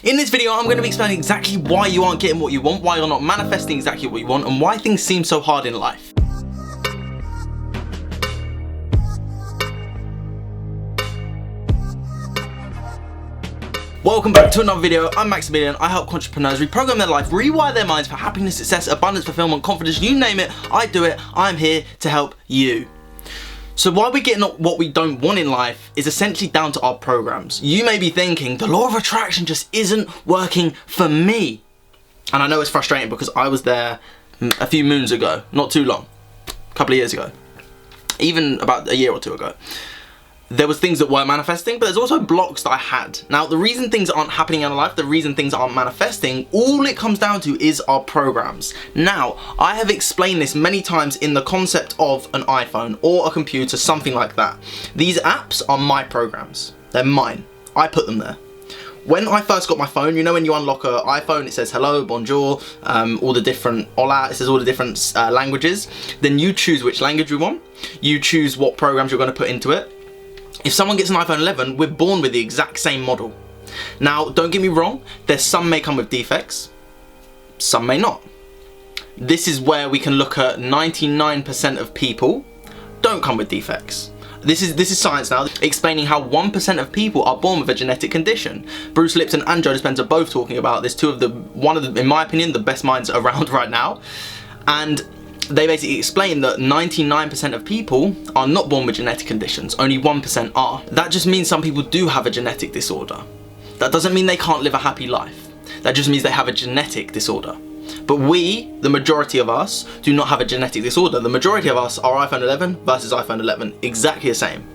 In this video, I'm going to be explaining exactly why you aren't getting what you want, why you're not manifesting exactly what you want, and why things seem so hard in life. Welcome back to another video. I'm Max Hindle I. I help entrepreneurs reprogram their life, rewire their minds for happiness, success, abundance, fulfillment, confidence, you name it. I do it. I'm here to help you. So why we're getting what we don't want in life is essentially down to our programs. You may be thinking, the law of attraction just isn't working for me. And I know it's frustrating because I was there a few moons ago, not too long, a couple of years ago, even about a year or two ago. There was things that weren't manifesting, but there's also blocks that I had. Now, the reason things aren't happening in life, the reason things aren't manifesting, all it comes down to is our programs. Now, I have explained this many times in the concept of an iPhone or a computer, something like that. These apps are my programs. They're mine. I put them there. When I first got my phone, you know when you unlock an iPhone, it says hello, bonjour, all the different, hola, it says all the different languages. Then you choose which language you want. You choose what programs you're going to put into it. If someone gets an iPhone 11, we're born with the exact same model. Now, don't get me wrong, some may come with defects, some may not. This is where we can look at 99% of people don't come with defects. This is science now, explaining how 1% of people are born with a genetic condition. Bruce Lipton and Joe Dispenza are both talking about this, one of the, in my opinion, the best minds around right now. And they basically explain that 99% of people are not born with genetic conditions, only 1% are. That just means some people do have a genetic disorder. That doesn't mean they can't live a happy life. That just means they have a genetic disorder. But we, the majority of us, do not have a genetic disorder. The majority of us are iPhone 11 versus iPhone 11, exactly the same.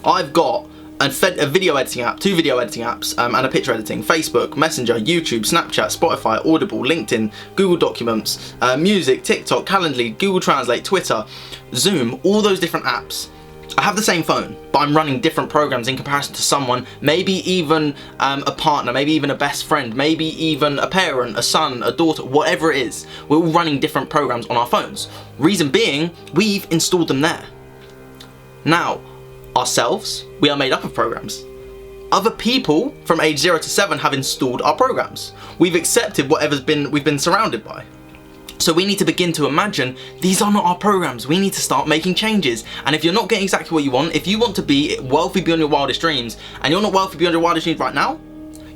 I've got a video editing app, 2 video editing apps, and a picture editing, Facebook, Messenger, YouTube, Snapchat, Spotify, Audible, LinkedIn, Google Documents, Music, TikTok, Calendly, Google Translate, Twitter, Zoom, all those different apps. I have the same phone, but I'm running different programs in comparison to someone, maybe even a partner, maybe even a best friend, maybe even a parent, a son, a daughter, whatever it is. We're all running different programs on our phones. Reason being, we've installed them there. Now, ourselves, we are made up of programs. Other people from age 0 to 7 have installed our programs. We've accepted whatever's we've been surrounded by. So we need to begin to imagine these are not our programs. We need to start making changes. And if you're not getting exactly what you want, if you want to be wealthy beyond your wildest dreams, and you're not wealthy beyond your wildest dreams right now,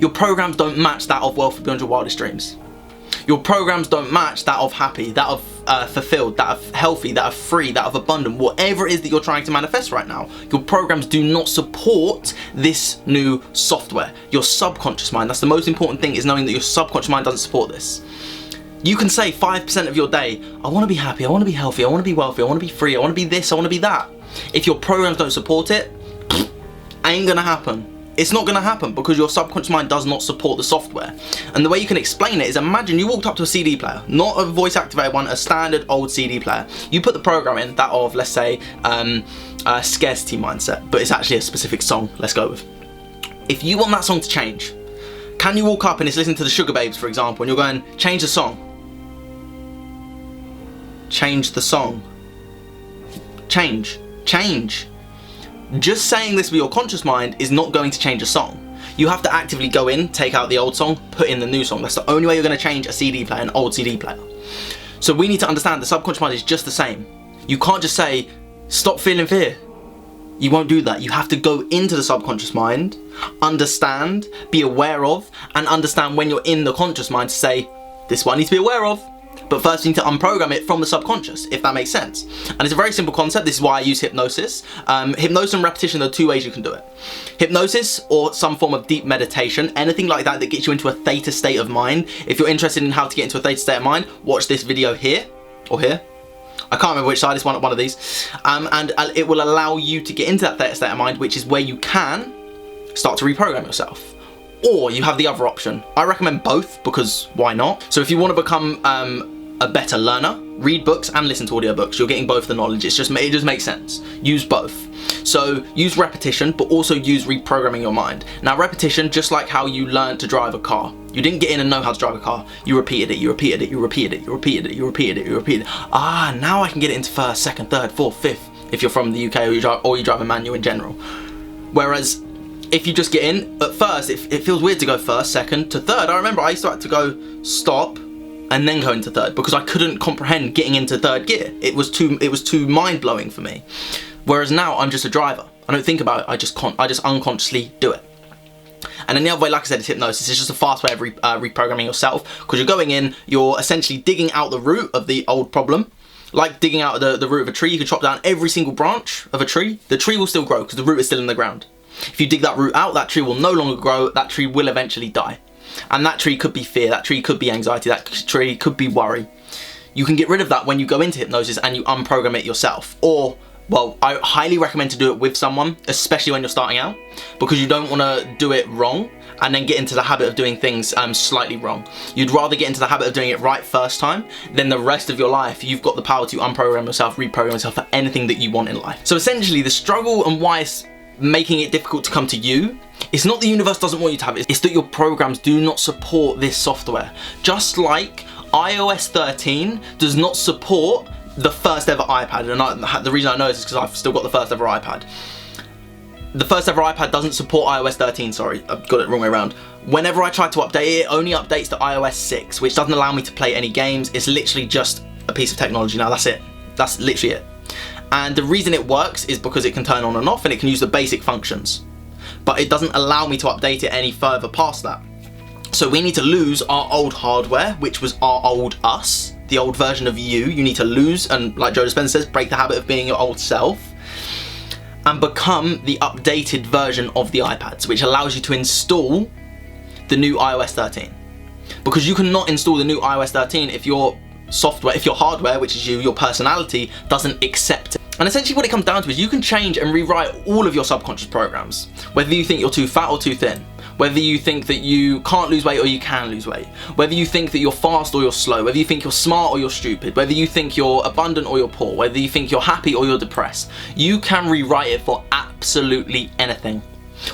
your programs don't match that of wealthy beyond your wildest dreams. Your programs don't match that of happy, that of fulfilled, that of healthy, that of free, that of abundant, whatever it is that you're trying to manifest right now. Your programs do not support this new software. Your subconscious mind, that's the most important thing, is knowing that your subconscious mind doesn't support this. You can say 5% of your day, I want to be happy, I want to be healthy, I want to be wealthy, I want to be free, I want to be this, I want to be that. If your programs don't support it, ain't gonna happen. It's not going to happen because your subconscious mind does not support the software. And the way you can explain it is, imagine you walked up to a CD player, not a voice activated one, a standard old CD player. You put the program in, that of, let's say, a scarcity mindset, but it's actually a specific song, let's go with. If you want that song to change, can you walk up and it's listening to the Sugar Babes, for example, and you're going, change the song. Change the song. Change. Just saying this with your conscious mind is not going to change a song. You have to actively go in, take out the old song, put in the new song. That's the only way you're going to change a CD player, an old CD player. So we need to understand the subconscious mind is just the same. You can't just say, stop feeling fear. You won't do that. You have to go into the subconscious mind, understand, be aware of, and understand when you're in the conscious mind to say, this is what I need to be aware of. But first you need to unprogram it from the subconscious, if that makes sense. And it's a very simple concept. This is why I use hypnosis. Hypnosis and repetition are 2 ways you can do it. Hypnosis or some form of deep meditation, anything like that that gets you into a theta state of mind. If you're interested in how to get into a theta state of mind, watch this video here or here. I can't remember which side, it's one of these. And it will allow you to get into that theta state of mind, which is where you can start to reprogram yourself. Or you have the other option. I recommend both because why not? So if you want to become a better learner, read books and listen to audiobooks. You're getting both the knowledge. It just makes sense. Use both. So use repetition, but also use reprogramming your mind. Now repetition, just like how you learned to drive a car. You didn't get in and know how to drive a car. You repeated it, you repeated it, you repeated it, you repeated it, you repeated it, you repeated it. Ah, now I can get it into first, second, third, fourth, fifth, if you're from the UK or you drive a manual in general. Whereas if you just get in, at first, it feels weird to go first, second to third. I remember I used to have to go stop and then go into third because I couldn't comprehend getting into third gear. It was too mind-blowing for me. Whereas now I'm just a driver. I don't think about it, I just unconsciously do it. And then the other way, like I said, is hypnosis. It's just a fast way of reprogramming yourself, because you're going in, you're essentially digging out the root of the old problem. Like digging out the root of a tree, you can chop down every single branch of a tree. The tree will still grow because the root is still in the ground. If you dig that root out, that tree will no longer grow, that tree will eventually die. And that tree could be fear, that tree could be anxiety, that tree could be worry. You can get rid of that when you go into hypnosis and you unprogram it yourself. Or, well, I highly recommend to do it with someone, especially when you're starting out, because you don't want to do it wrong and then get into the habit of doing things slightly wrong. You'd rather get into the habit of doing it right first time, then the rest of your life you've got the power to unprogram yourself, reprogram yourself for anything that you want in life. So essentially the struggle and why it's making it difficult to come to you, it's not the universe doesn't want you to have it, it's that your programs do not support this software. Just like iOS 13 does not support the first ever iPad, and the reason I know this is because I've still got the first ever iPad. The first ever iPad doesn't support iOS 13, sorry, I've got it wrong way around. Whenever I try to update it, it only updates to iOS 6, which doesn't allow me to play any games. It's literally just a piece of technology now, that's it. That's literally it. And the reason it works is because it can turn on and off and it can use the basic functions. But it doesn't allow me to update it any further past that. So we need to lose our old hardware, which was our old us, the old version of you. You need to lose, and like Joe Dispenza says, break the habit of being your old self and become the updated version of the iPads, which allows you to install the new iOS 13. Because you cannot install the new iOS 13 if your software, if your hardware, which is you, your personality, doesn't accept it. And essentially what it comes down to is you can change and rewrite all of your subconscious programs. Whether you think you're too fat or too thin, whether you think that you can't lose weight or you can lose weight, whether you think that you're fast or you're slow, whether you think you're smart or you're stupid, whether you think you're abundant or you're poor, whether you think you're happy or you're depressed, you can rewrite it for absolutely anything.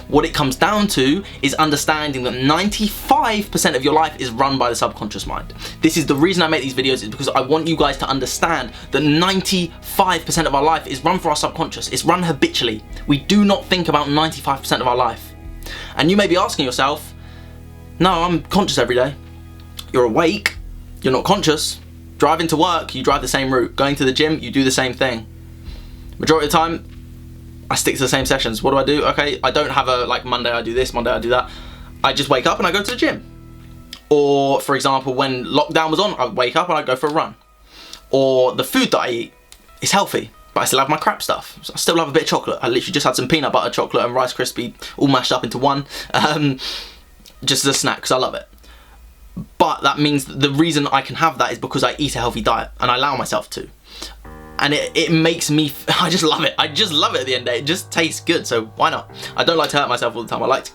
What it comes down to is understanding that 95% of your life is run by the subconscious mind. This is the reason I make these videos, is because I want you guys to understand that 95% of our life is run for our subconscious. It's run habitually. We do not think about 95% of our life. And you may be asking yourself, no, I'm conscious every day. You're awake, you're not conscious. Driving to work, you drive the same route. Going to the gym, you do the same thing. Majority of the time, I stick to the same sessions. What do? Okay, I don't have a, like, Monday I do this, Monday I do that. I just wake up and I go to the gym. Or, for example, when lockdown was on, I'd wake up and I'd go for a run. Or the food that I eat is healthy, but I still have my crap stuff. So I still have a bit of chocolate. I literally just had some peanut butter chocolate and Rice Krispie all mashed up into one, just as a snack, because I love it. But that means that the reason I can have that is because I eat a healthy diet and I allow myself to. And it makes me, I just love it. I just love it at the end of the day. It just tastes good, so why not? I don't like to hurt myself all the time. I like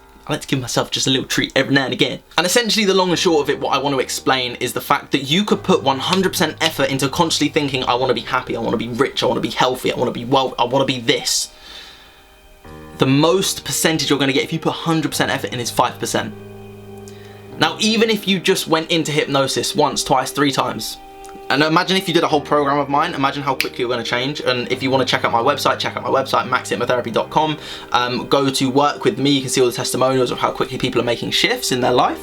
to give myself just a little treat every now and again. And essentially the long and short of it, what I want to explain is the fact that you could put 100% effort into consciously thinking, I want to be happy, I want to be rich, I want to be healthy, I want to be well, I want to be this. The most percentage you're going to get if you put 100% effort in is 5%. Now, even if you just went into hypnosis once, twice, 3 times, and imagine if you did a whole program of mine, imagine how quickly you're going to change. And if you want to check out my website, maxhypnotherapy.com. Go to work with me, you can see all the testimonials of how quickly people are making shifts in their life.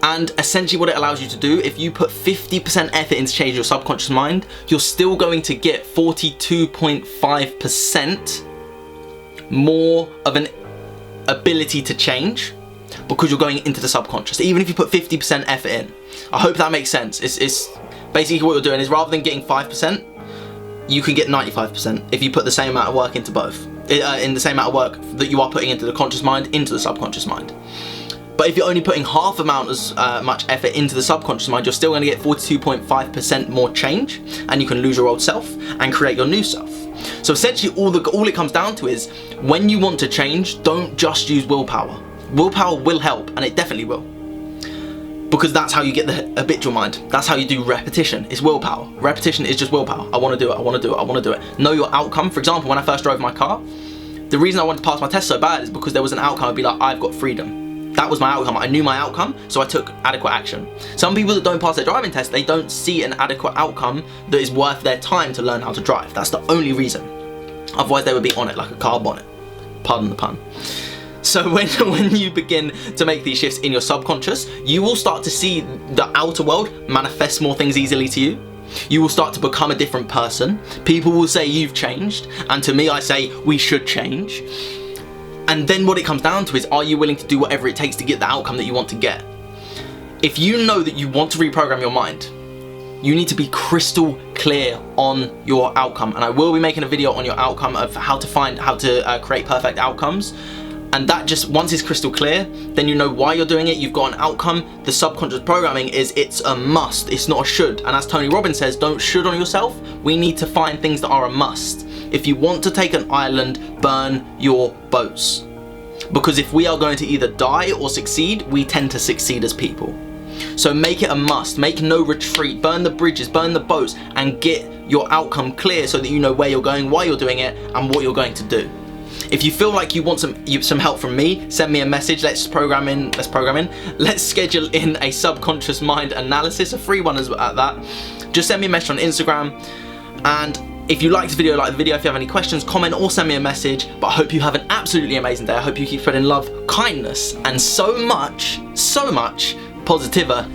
And essentially what it allows you to do, if you put 50% effort into changing your subconscious mind, you're still going to get 42.5% more of an ability to change, because you're going into the subconscious, even if you put 50% effort in. I hope that makes sense. It's basically what you're doing is, rather than getting 5%, you can get 95% if you put the same amount of work into both. In the same amount of work that you are putting into the conscious mind, into the subconscious mind. But if you're only putting half amount as much effort into the subconscious mind, you're still going to get 42.5% more change, and you can lose your old self and create your new self. So essentially all it comes down to is, when you want to change, don't just use willpower. Willpower will help, and it definitely will. Because that's how you get the habitual mind. That's how you do repetition. It's willpower. Repetition is just willpower. I want to do it, I want to do it, I want to do it. Know your outcome. For example, when I first drove my car, the reason I wanted to pass my test so bad is because there was an outcome. I'd be like, I've got freedom. That was my outcome. I knew my outcome, so I took adequate action. Some people that don't pass their driving test, they don't see an adequate outcome that is worth their time to learn how to drive. That's the only reason. Otherwise they would be on it like a car bonnet. Pardon the pun. So when you begin to make these shifts in your subconscious, you will start to see the outer world manifest more things easily to you. You will start to become a different person. People will say you've changed, and to me I say we should change. And then what it comes down to is, are you willing to do whatever it takes to get the outcome that you want to get? If you know that you want to reprogram your mind, you need to be crystal clear on your outcome. And I will be making a video on your outcome of how to create perfect outcomes. And that just, once it's crystal clear, then you know why you're doing it, you've got an outcome. The subconscious programming it's a must, it's not a should. And as Tony Robbins says, don't should on yourself. We need to find things that are a must. If you want to take an island, burn your boats. Because if we are going to either die or succeed, we tend to succeed as people. So make it a must, make no retreat, burn the bridges, burn the boats, and get your outcome clear so that you know where you're going, why you're doing it, and what you're going to do. If you feel like you want some help from me, send me a message. Let's schedule in a subconscious mind analysis, a free one at that. Just send me a message on Instagram. And if you liked the video, like the video. If you have any questions, comment or send me a message. But I hope you have an absolutely amazing day. I hope you keep spreading love, kindness, and so much positivity.